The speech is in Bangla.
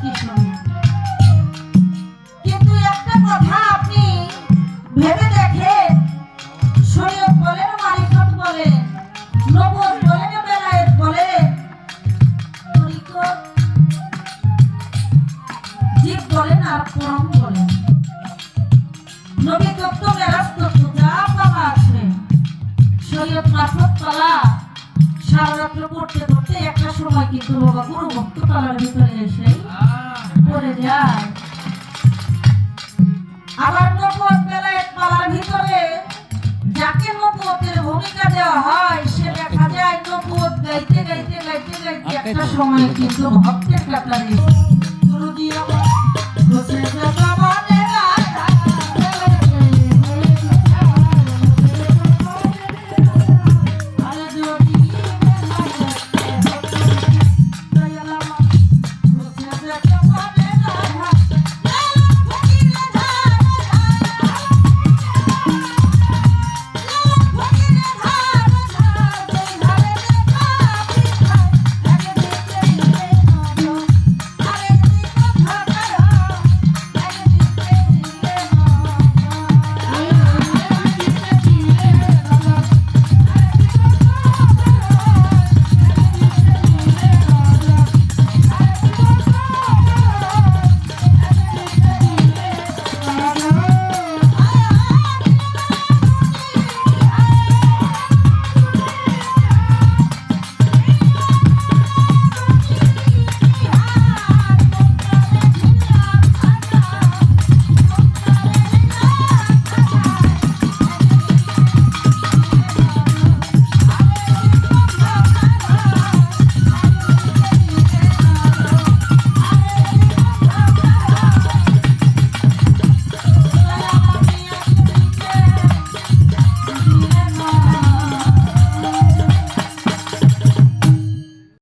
কি শুনি। কিন্তু একটা কথা আপনি ভেবে দেখেন, শরীয়ত বলেন, মারিফত বলেন, নবুয়ত বলেন, বেলায়েত বলেন, তরিকত, জীব বলেন আর কোরআন বলেন, নবী তত্ত্ব, মেরাজ তত্ত্ব যা পাওয়া আছে, শরীয়ত মারফত পালা সারা রাত্র পড়তে পড়তে একটা সময় কিন্তু বাবা গুরু ভক্ত পালার ভিতরে এসে পড়ে যায়। আবার নবুয়ত বেলায়েত পালার ভিতরে যাকে নবুয়তের ভূমিকা দেওয়া হয় সে দেখা যায় নবুয়ত গাইতে গাইতে গাইতে গাইতে একটা সময় কিন্তু ভক্তের কাতারে